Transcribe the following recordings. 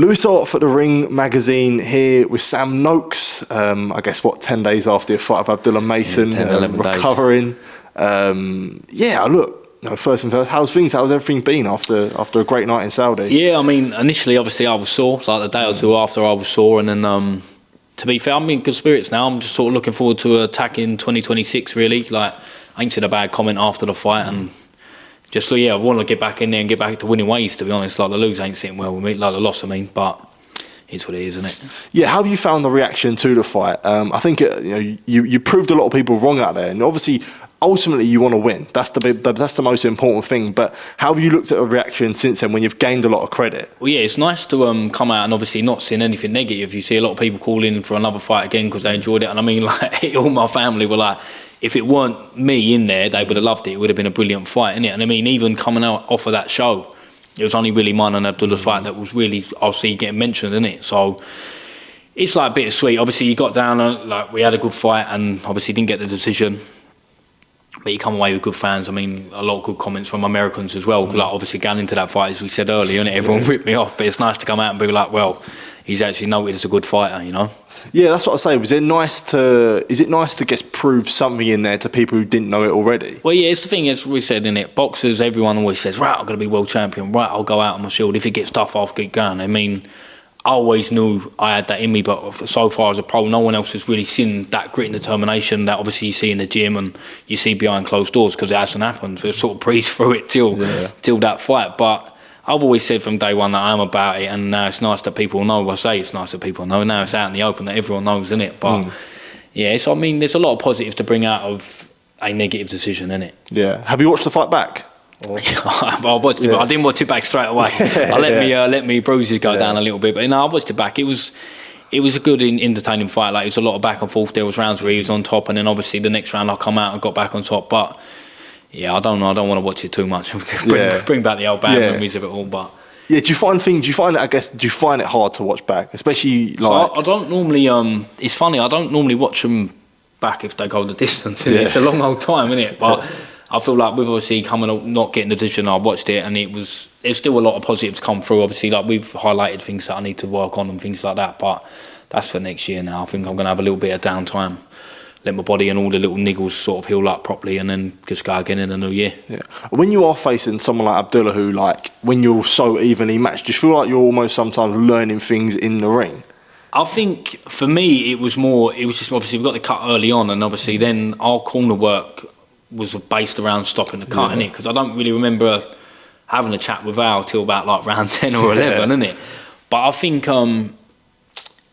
Lewis Art at the Ring magazine here with Sam Noakes. I guess 10 days after your fight of Abdullah Mason, 11 recovering. Look. No, first and first, how's everything been after a great night in Saudi? Yeah, I mean, initially, obviously, I was sore. Like the day or two after, I was sore, and then, to be fair, I'm in good spirits now. I'm just sort of looking forward to attacking 2026. Really, like I ain't said a bad comment after the fight, and just so I want to get back in there and get back to winning ways. To be honest, like the lose ain't sitting well with me, like the loss, I mean, but. It's what it is, isn't it? Yeah, how have you found the reaction to the fight? I think you proved a lot of people wrong out there, and obviously, ultimately, you want to win. That's the most important thing. But how have you looked at the reaction since then, when you've gained a lot of credit? Well, yeah, it's nice to come out and obviously not seeing anything negative. You see a lot of people call in for another fight again because they enjoyed it, and I mean, like all my family were like, if it weren't me in there, they would have loved it. It would have been a brilliant fight, innit? And I mean, even coming out off of that show. It was only really mine and Abdullah's fight that was really, obviously, getting mentioned, innit? So it's like bittersweet. Obviously, you got down, we had a good fight and obviously didn't get the decision. But you come away with good fans. I mean, a lot of good comments from Americans as well. Like, obviously, going into that fight, as we said earlier, innit? Everyone ripped me off. But it's nice to come out and be like, well, he's actually noted as a good fighter, you know? Yeah, that's what I say. Is it nice to just prove something in there to people who didn't know it already? Well, yeah, it's the thing, as we said, innit? Boxers, everyone always says, right, I'm going to be world champion. Right, I'll go out on my shield. If it gets tough, I'll keep going. I mean, I always knew I had that in me, but so far as a pro, no one else has really seen that grit and determination that obviously you see in the gym and you see behind closed doors, because it hasn't happened. So it sort of breezed through it till that fight. But I've always said from day one that I'm about it, and now it's nice that people know. I say it's nice that people know. Now it's out in the open that everyone knows, isn't it? But yeah, so I mean, there's a lot of positives to bring out of a negative decision, isn't it? Yeah. Have you watched the fight back? I watched it, but I didn't watch it back straight away. I let me bruises go down a little bit, but no, I watched it back. It was a good, entertaining fight. Like, it was a lot of back and forth. There was rounds where he was on top, and then obviously the next round I come out and got back on top. But yeah, I don't know. I don't want to watch it too much. bring back the old bad memories of it all. But yeah, do you find it hard to watch back, especially like? So I don't normally. It's funny. I don't normally watch them back if they go the distance. It's a long old time, isn't it? But I feel like with obviously not getting the decision, I watched it, and there's still a lot of positives come through. Obviously, like we've highlighted things that I need to work on and things like that. But that's for next year now. I think I'm going to have a little bit of downtime. Let my body and all the little niggles sort of heal up properly, and then just go again in the new year. Yeah. When you are facing someone like Abdullah, who, like, when you're so evenly matched, do you feel like you're almost sometimes learning things in the ring? I think for me, it was just obviously we got the cut early on, and obviously then our corner work was based around stopping the cut, innit? Because I don't really remember having a chat with Al till about like round 10 or 11, innit? But I think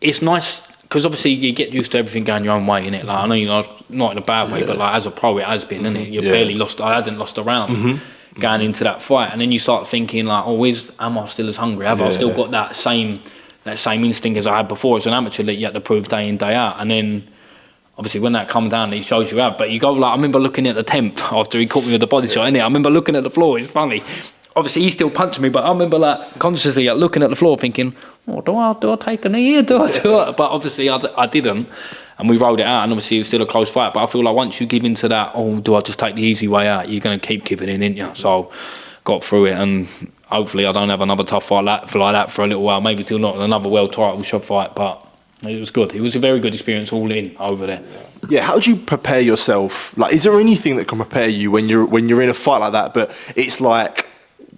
it's nice. Because obviously you get used to everything going your own way, innit? Like, I know you're not in a bad way, but like as a pro it has been, innit? You barely lost. I hadn't lost a round going into that fight, and then you start thinking like, am I still as hungry? Have I still got that same instinct as I had before as an amateur that you had to prove day in, day out? And then obviously when that comes down, he shows you out. But you go like, I remember looking at the 10th after he caught me with the body shot, innit? I remember looking at the floor. It's funny. Obviously, he still punched me, but I remember like consciously like, looking at the floor, thinking, "Oh, do I take a knee? Do I?" But obviously, I didn't, and we rolled it out. And obviously, it was still a close fight. But I feel like once you give into that, do I just take the easy way out? You're going to keep giving in, ain't you? So, got through it, and hopefully, I don't have another tough fight like that for a little while. Maybe till not another world title shot fight, but it was good. It was a very good experience all in over there. Yeah, how do you prepare yourself? Like, is there anything that can prepare you when you're in a fight like that? But it's like,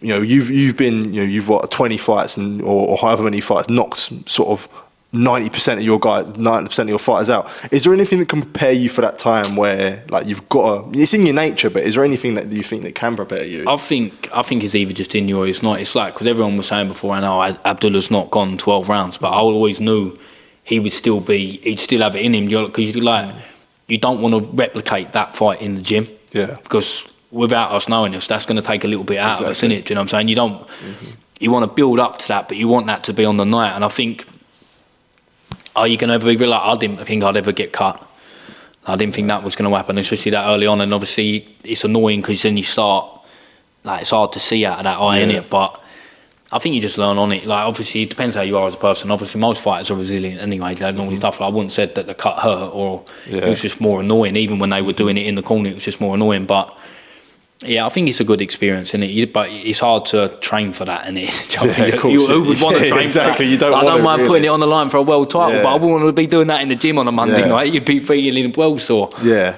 you know, you've got 20 fights or however many fights, knocked sort of 90% of your guys, 90% of your fighters out. Is there anything that can prepare you for that time where, like, it's in your nature, but is there anything that you think that can prepare you? I think it's either just in you or it's not. It's like, because everyone was saying before, I know Abdullah's not gone 12 rounds, but I always knew he'd still have it in him, because you don't want to replicate that fight in the gym. Yeah. Because without us knowing this, that's going to take a little bit out of us, innit? Do you know what I'm saying? You want to build up to that, but you want that to be on the night. And I think, are you going to ever be like, I didn't think I'd ever get cut. I didn't think that was going to happen, especially that early on. And obviously, it's annoying because then you start, like, it's hard to see out of that eye, innit? But I think you just learn on it. Like, obviously, it depends how you are as a person. Obviously, most fighters are resilient anyway. They're normally tough. Like, I wouldn't said that the cut hurt, or it was just more annoying. Even when they were doing it in the corner, it was just more annoying. But Yeah, I think it's a good experience, isn't it? But it's hard to train for that, isn't it? Yeah, of course. Who would want to train exactly. for that? You don't I want don't mind really. putting it on the line for a world title, Yeah. but I wouldn't want to be doing that in the gym on a Monday Yeah. night. You'd be feeling well sore. Yeah.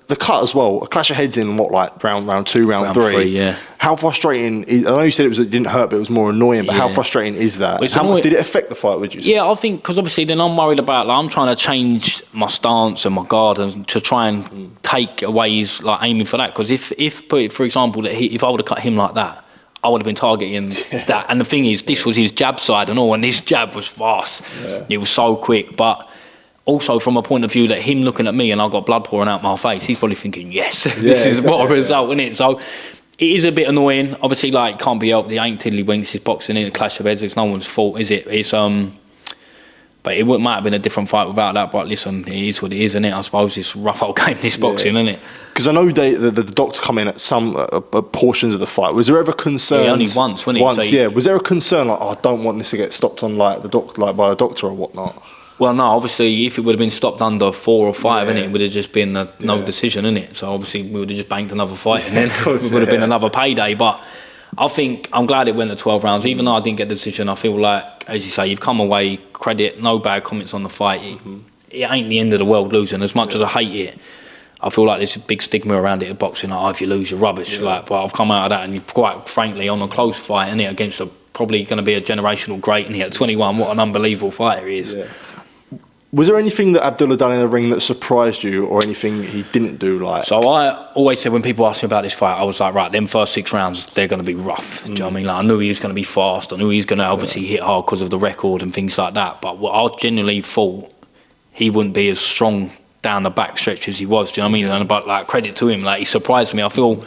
The cut as well. A clash of heads in what, like round two, round three. Yeah. How frustrating? I know you said it didn't hurt, but it was more annoying. But how Yeah. frustrating is that? It's How annoying. did it affect the fight? Would you say? Yeah, I think because obviously then I'm worried about I'm trying to change my stance and my guard and to try and take away his aiming for that. Because if for example that if I would have cut him like that, I would have been targeting that. And the thing is, this was his jab side and all, and his jab was fast. Yeah. It was so quick, but. Also, from a point of view that him looking at me and I've got blood pouring out my face, he's probably thinking, yes, this is what a result, isn't it? So it is a bit annoying. Obviously, it can't be helped. It ain't tiddlywinks. It's boxing in a clash of heads. It's no one's fault, is it? It's but it might have been a different fight without that. But listen, it is what it is, isn't it? I suppose it's a rough old game, this boxing, isn't it? Because I know the doctor come in at some portions of the fight. Was there ever concern? Yeah, only once, wasn't it? Once, so yeah. Was there a concern I don't want this to get stopped on by the doctor or whatnot? Well, no, obviously, if it would have been stopped under 4 or 5, innit, it would have just been no decision, innit? So obviously, we would have just banked another fight, and then it would have been another payday. But I think I'm glad it went to 12 rounds. Even though I didn't get the decision, I feel like, as you say, you've come away, credit, no bad comments on the fight. It ain't the end of the world losing. As much as I hate it, I feel like there's a big stigma around it in boxing. If you lose, you're rubbish. But I've come out of that, and quite frankly, on a close fight, innit, against probably going to be a generational great, innit, at 21. What an unbelievable fighter he is. Yeah. Was there anything that Abdullah done in the ring that surprised you, or anything he didn't do? So I always said when people ask me about this fight, I was like, right, them first 6 rounds, they're going to be rough. Do you know what I mean? I knew he was going to be fast. I knew he was going to obviously hit hard because of the record and things like that. But what I genuinely thought he wouldn't be as strong down the back stretch as he was. Do you know what I mean? But credit to him, he surprised me. I feel,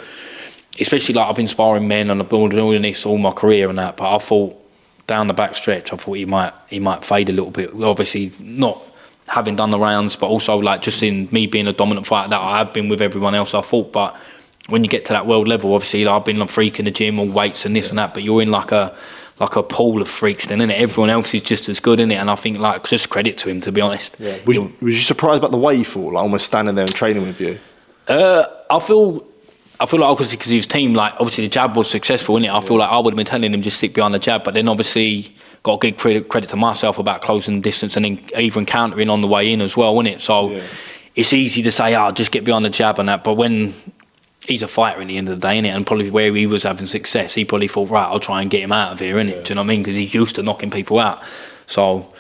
especially I've been sparring men and I've been doing this all my career and that. But I thought down the back stretch, I thought he might fade a little bit. Obviously not having done the rounds, but also just in me being a dominant fighter that I have been with everyone else, I thought. But when you get to that world level, obviously I've been a freak in the gym, all weights and this and that, but you're in like a pool of freaks then, innit? Everyone else is just as good, innit? And I think just credit to him, to be honest. Yeah. Was you surprised about the way he fought, almost standing there and training with you? I feel like obviously because his team, obviously the jab was successful, innit? I feel like I would have been telling him just stick behind the jab, but then obviously got to give credit to myself about closing distance and then even countering on the way in as well, innit? So it's easy to say, just get behind the jab and that, but when he's a fighter in the end of the day, innit? And probably where he was having success, he probably thought, right, I'll try and get him out of here, innit? Yeah. Do you know what I mean? Because he's used to knocking people out. So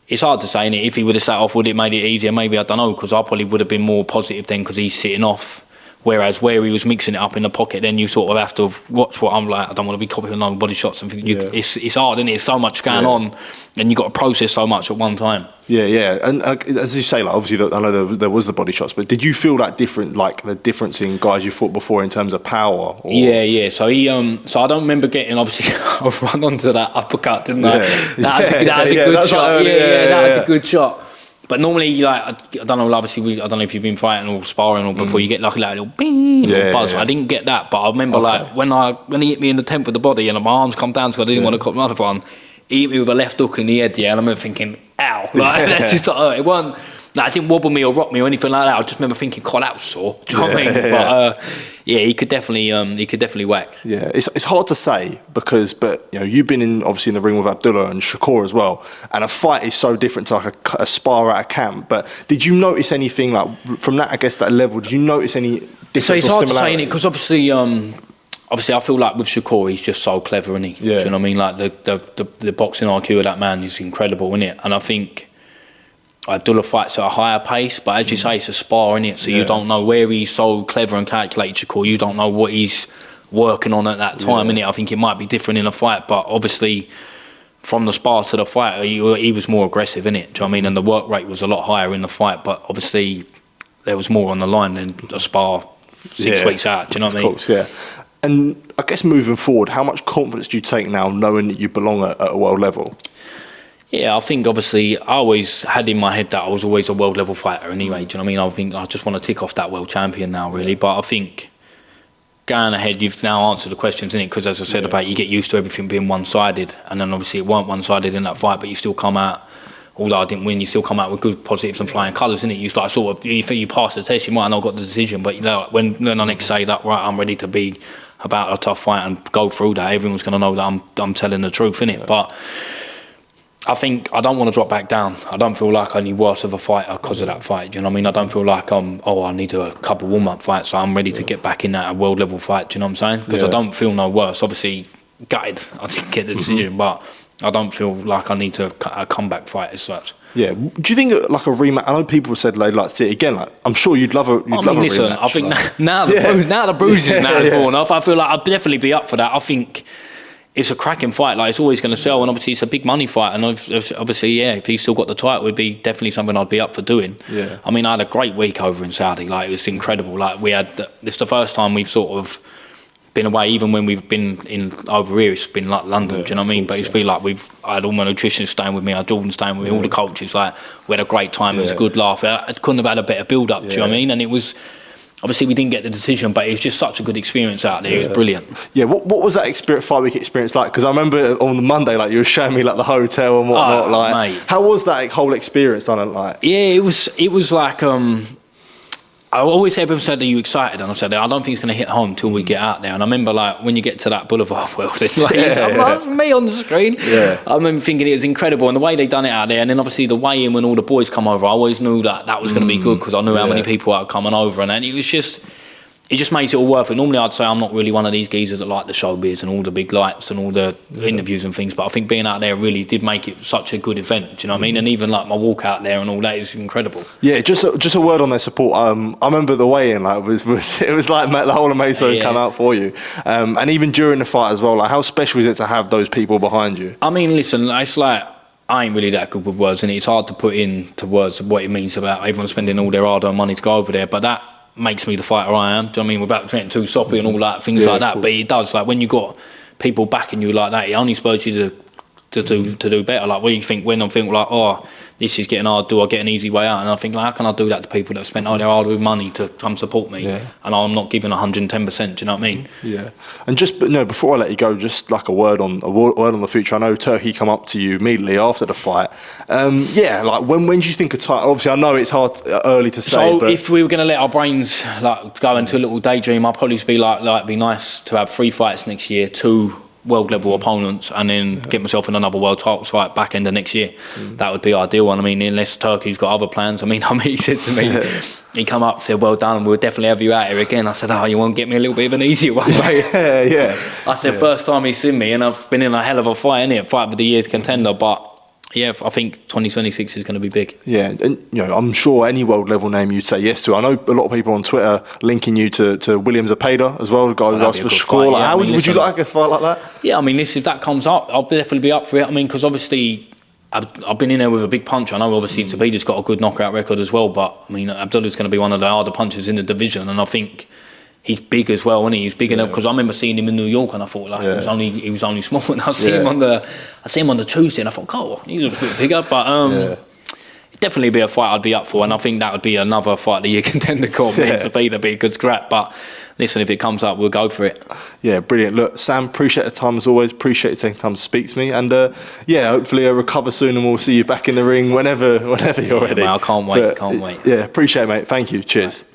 it's hard to say, innit? If he would have sat off, would it made it easier? Maybe, I don't know, because I probably would have been more positive then because he's sitting off. Whereas where he was mixing it up in the pocket, then you sort of have to watch what I'm like. I don't want to be copying on body shots and think it's hard, isn't it? It's so much going on, and you got to process so much at one time. Yeah. And as you say, obviously, I know there was the body shots, but did you feel that different, the difference in guys you fought before in terms of power? Or? Yeah. So he, so I don't remember getting. Obviously, I've run onto that uppercut, didn't I? That was a good shot. That was a good shot. But normally, I don't know. Obviously, I don't know if you've been fighting or sparring or before you get like a little bing or buzz. I didn't get that, but I remember when he hit me in the 10th of the body and my arms come down, so I didn't want to cut another one. He hit me with a left hook in the head, and I remember thinking, "Ow!" That just it wasn't. It didn't wobble me or rock me or anything like that. I just remember thinking, "God, that was sore." Do you know what I mean? But he could definitely whack. Yeah, it's hard to say but you've been obviously in the ring with Abdullah and Shakur as well, and a fight is so different to a spar at a camp. But did you notice anything from that? I guess that level. Did you notice any difference? So it's hard to say, innit? Because obviously I feel like with Shakur, he's just so clever, isn't he? Yeah. Do you know what I mean? The boxing IQ of that man is incredible, isn't it? And I think Abdullah fights at a higher pace, but as you say, it's a spar, innit? So you don't know where he's so clever and calculated, Shakur. You don't know what he's working on at that time, innit? I think it might be different in a fight, but obviously from the spar to the fight, he was more aggressive, innit? Do you know what I mean? And the work rate was a lot higher in the fight, but obviously there was more on the line than a spar 6 weeks out. Do you know what I mean? Of course, yeah. And I guess moving forward, how much confidence do you take now knowing that you belong at a world level? Yeah, I think obviously I always had in my head that I was always a world level fighter anyway. Do you know what I mean? I think I just want to tick off that world champion now, really. But I think going ahead, you've now answered the questions, innit? Because as I said about, you get used to everything being one-sided, and then obviously it weren't one-sided in that fight, but you still come out although I didn't win, you still come out with good positives and flying colours, innit? You like sort of, you think you passed the test, you might not got the decision, but you know, when I next say that, right, I'm ready to be about a tough fight and go through that, everyone's going to know that I'm telling the truth, innit? Yeah. But I think I don't want to drop back down. I don't feel like I'm any worse of a fighter because of that fight. Do you know what I mean? I don't feel like I need a couple warm-up fights, so I'm ready to get back in that world level fight. Do you know what I'm saying? Because I don't feel no worse. Obviously, gutted I didn't get the decision, but I don't feel like I need a comeback fight as such. Yeah. Do you think like a rematch? I know people said they'd like to see it again. Like, I'm sure you'd love a. Listen, rematch. I think now the bruises now is worn off. I feel like I'd definitely be up for that. I think it's a cracking fight. Like, it's always going to sell, and obviously it's a big money fight. And obviously, if he's still got the title, it would be definitely something I'd be up for doing. Yeah. I mean, I had a great week over in Saudi. Like, it was incredible. Like, it's the first time we've sort of been away. Even when we've been over here, it's been like London. Do you know what I mean? But it's been like I had all my nutritionists staying with me, I had Jordan staying with me, all the coaches. Like, we had a great time. It was a good laugh. I couldn't have had a better build up. Do you know what I mean? And it was. Obviously, we didn't get the decision, but it was just such a good experience out there. It was brilliant. Yeah, what was that experience, 5 week experience like? Because I remember on the Monday, like, you were showing me like the hotel and whatnot. Mate. How was that whole experience done? Like, yeah, it was like I always say, everyone said, "Are you excited?" And I said, "I don't think it's going to hit home till we get out there." And I remember, like, when you get to that Boulevard world, it's like, that's me on the screen. Yeah. I remember thinking it was incredible, and the way they done it out there, and then obviously the weigh-in when all the boys come over, I always knew that was going to be good because I knew how many people are coming over, and then it just makes it all worth it. Normally, I'd say I'm not really one of these geezers that like the showbiz and all the big lights and all the interviews and things, but I think being out there really did make it such a good event. Do you know what I mean? And even like my walk out there and all that is incredible. Yeah, just a word on their support. I remember the weigh-in, like, it was like the whole of Mason come out for you, and even during the fight as well. Like, how special is it to have those people behind you? I mean, listen, it's like, I ain't really that good with words, and it's hard to put into words what it means about everyone spending all their hard-earned money to go over there, but that makes me the fighter I am. Do you know what I mean? Without drinking too soppy and all that, things like that. Cool. But it does, like, when you got people backing you like that, it only spurs you to do better. Like, what do you think when I'm thinking like, oh, this is getting hard, do I get an easy way out? And I think, like, how can I do that to people that have spent all their hard money to come support me, and I'm not giving 110%? Do you know what I mean? Yeah. And before I let you go, just like a word on the future. I know Turkey come up to you immediately after the fight. Like, when do you think a title? Obviously, I know it's hard early to say. So but if we were going to let our brains like go into a little daydream, I'd probably be like it'd be nice to have 3 fights next year, 2 world level opponents, and then get myself in another world title fight back end of next year. That would be ideal. And I mean, unless Turkey's got other plans. I mean, he said to me, he come up, said, "Well done, we'll definitely have you out here again." I said, "Oh, you want to get me a little bit of an easier one, mate?" I said, first time he's seen me, and I've been in a hell of a fight, innit? Fight for the year's contender, but yeah, I think 2026 is going to be big. Yeah, and I'm sure any world level name you'd say yes to. I know a lot of people on Twitter linking you to William Zepeda as well. The guy who asked for Shakur. Like, how would you like a fight like that? Yeah, I mean, if that comes up, I'll definitely be up for it. I mean, because obviously I've been in there with a big puncher. I know obviously Zepeda's got a good knockout record as well, but I mean, Abdullah's going to be one of the harder punchers in the division, and I think he's big as well, isn't he? He's big enough, because I remember seeing him in New York, and I thought, like, he was only small. And I see him on the Tuesday, and I thought, oh, he's a bit bigger. But it'd definitely be a fight I'd be up for, and I think that would be another fight of the year contender. Zepeda be a good scrap. But listen, if it comes up, we'll go for it. Yeah, brilliant. Look, Sam, appreciate the time as always. Appreciate you taking time to speak to me, and hopefully I'll recover soon, and we'll see you back in the ring whenever you're ready. Man, I can't wait. Yeah, appreciate it, mate. Thank you. Cheers.